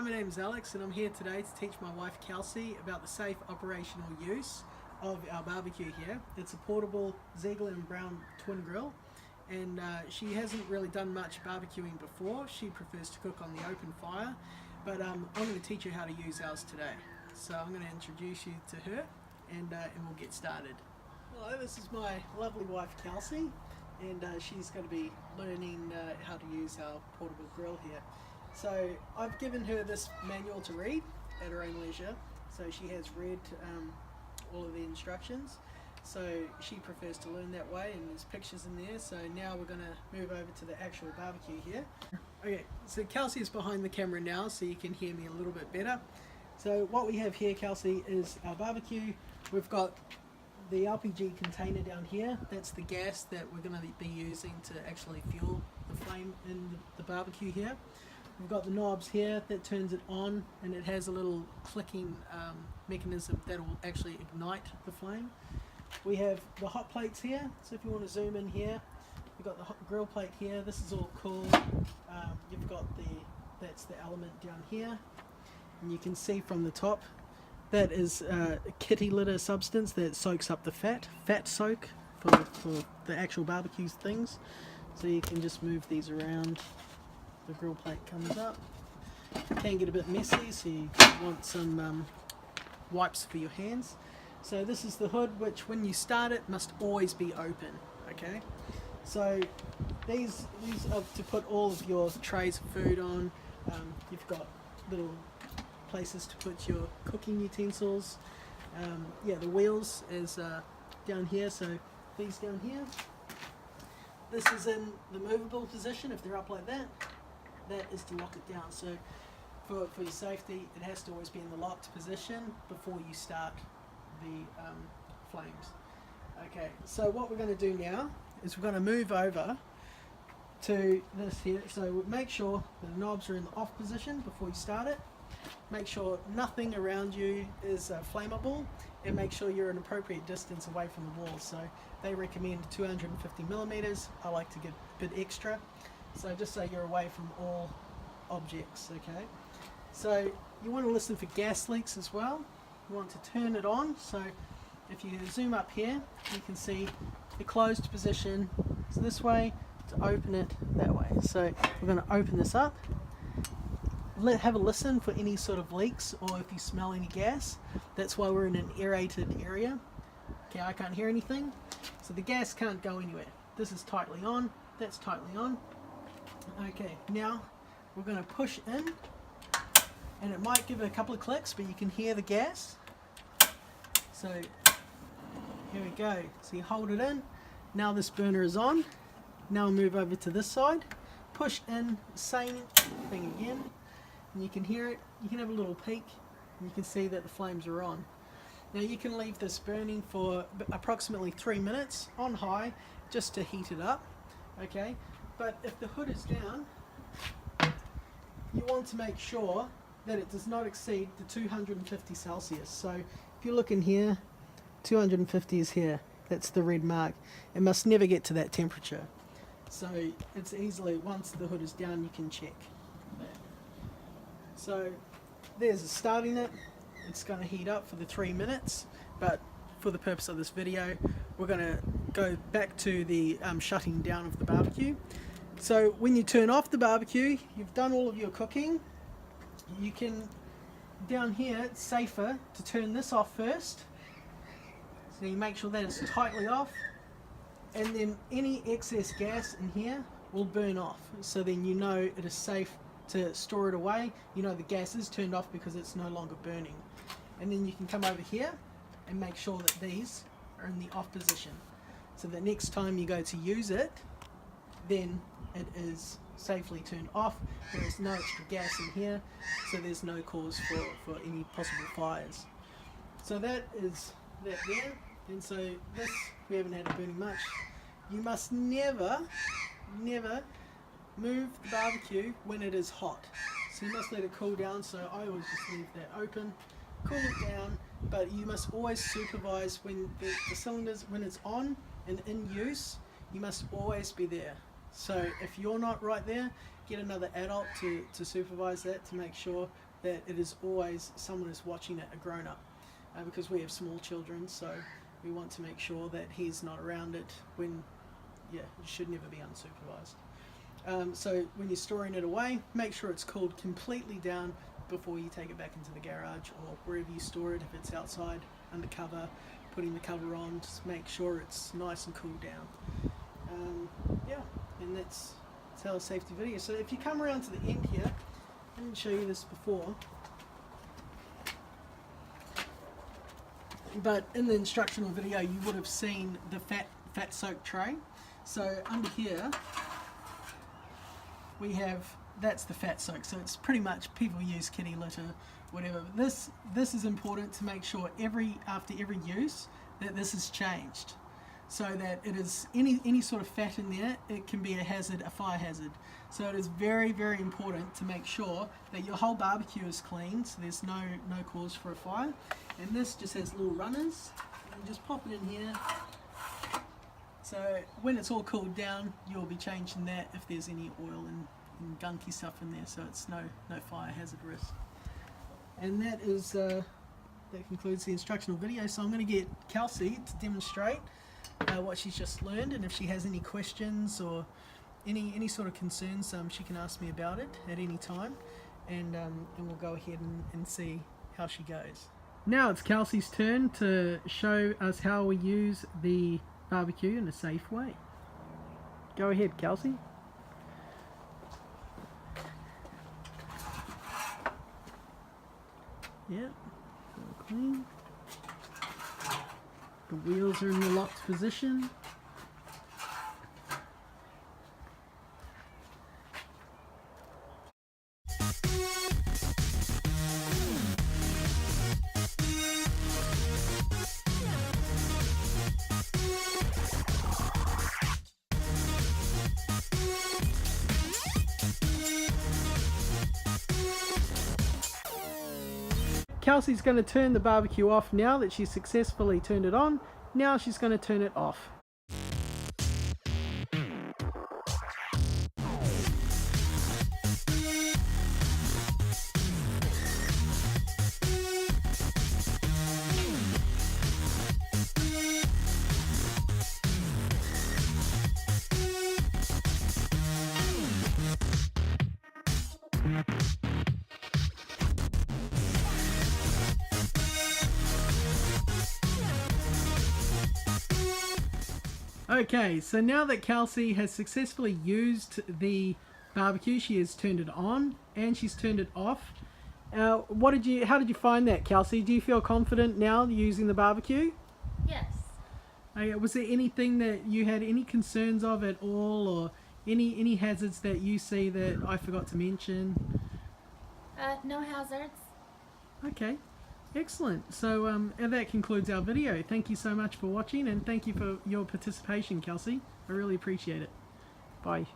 Hi, my name is Alex and I'm here today to teach my wife Kelsey about the safe operational use of our barbecue here. It's a portable Ziegler and Brown twin grill, and she hasn't really done much barbecuing before. She prefers to cook on the open fire, but I'm going to teach her how to use ours today. So I'm going to introduce you to her and we'll get started. Hello, this is my lovely wife Kelsey, and she's going to be learning how to use our portable grill here. So I've given her this manual to read at her own leisure, so she has read all of the instructions. So she prefers to learn that way, and there's pictures in there. So now we're going to move over to the actual barbecue here. Okay, so Kelsey is behind the camera now, so you can hear me a little bit better. So what we have here, Kelsey, is our barbecue. We've got the LPG container down here. That's the gas that we're going to be using to actually fuel the flame in the barbecue here. We've got the knobs here that turns it on, and it has a little clicking mechanism that will actually ignite the flame. We have the hot plates here, so if you want to zoom in here, you've got the hot grill plate here. This is all cool. You've got that's the element down here, and you can see from the top that is kitty litter substance that soaks up the fat soak for the actual barbecue things. So you can just move these around. The grill plate comes up. It can get a bit messy, so you want some wipes for your hands. So this is the hood, which when you start it must always be open. Okay, so these are to put all of your trays of food on. You've got little places to put your cooking utensils. Yeah, the wheels is down here, so these down here. This is in the movable position. If they're up like that, that is to lock it down. So for your safety, it has to always be in the locked position before you start the flames. Okay, so what we're going to do now is we're going to move over to this here. So make sure the knobs are in the off position before you start it. Make sure nothing around you is flammable, and make sure you're an appropriate distance away from the wall. So they recommend 250 millimeters. I like to get a bit extra. So just so you're away from all objects, okay? So you want to listen for gas leaks as well. You want to turn it on. So if you zoom up here, you can see the closed position is this way, to open it that way. So we're going to open this up. Have a listen for any sort of leaks, or if you smell any gas. That's why we're in an aerated area. Okay, I can't hear anything, so the gas can't go anywhere. This is tightly on, that's tightly on. Okay, now we're going to push in, and it might give it a couple of clicks, but you can hear the gas. So here we go. So you hold it in. Now this burner is on. Now I'll move over to this side. Push in, same thing again. And you can hear it. You can have a little peek, and you can see that the flames are on. Now you can leave this burning for approximately 3 minutes on high, just to heat it up. Okay, but if the hood is down, you want to make sure that it does not exceed the 250 Celsius. So if you look in here, 250 is here. That's the red mark. It must never get to that temperature. So it's easily, once the hood is down, you can check that. So there's starting it. It's going to heat up for the 3 minutes, but for the purpose of this video, we're going to go back to the shutting down of the barbecue. So when you turn off the barbecue, you've done all of your cooking. You can, down here, it's safer to turn this off first. So you make sure that it's tightly off, and then any excess gas in here will burn off. So then you know it is safe to store it away. You know the gas is turned off because it's no longer burning. And then you can come over here and make sure that these are in the off position, so that next time you go to use it, then it is safely turned off. There is no extra gas in here, so there's no cause for any possible fires. So that is that there. And so this, we haven't had it burning much. You must never move the barbecue when it is hot. So you must let it cool down. So I always just leave that open, cool it down, but you must always supervise when the cylinders, when it's on and in use, you must always be there. So if you're not right there, get another adult to supervise that, to make sure that it is always someone is watching it, a grown-up, because we have small children, so we want to make sure that he's not around it when, it should never be unsupervised. So when you're storing it away, make sure it's cooled completely down before you take it back into the garage or wherever you store it. If it's outside under cover, putting the cover on, just make sure it's nice and cooled down. And that's our safety video. So if you come around to the end here, I didn't show you this before, but in the instructional video you would have seen the fat soak tray. So under here we have, that's the fat soak, so it's pretty much, people use kitty litter, whatever. This is important to make sure after every use that this is changed, so that it is any sort of fat in there, it can be a hazard, a fire hazard. So it is very, very important to make sure that your whole barbecue is clean, so there's no cause for a fire. And this just has little runners, and just pop it in here. So when it's all cooled down, you'll be changing that if there's any oil and gunky stuff in there, so it's no fire hazard risk. And that concludes the instructional video. So I'm going to get Kelsey to demonstrate what she's just learned, and if she has any questions or any sort of concerns, she can ask me about it at any time, and we'll go ahead and see how she goes. Now it's Kelsey's turn to show us how we use the barbecue in a safe way. Go ahead, Kelsey. Yeah, all clean. The wheels are in the locked position. Kelsey's going to turn the barbecue off now that she's successfully turned it on. Now she's going to turn it off. Okay, so now that Kelsey has successfully used the barbecue, she has turned it on and she's turned it off. How did you find that, Kelsey? Do you feel confident now using the barbecue? Yes. Okay, was there anything that you had any concerns of at all, or any hazards that you see that I forgot to mention? No hazards. Okay. Excellent. So and that concludes our video. Thank you so much for watching, and thank you for your participation, Kelsey. I really appreciate it. Bye.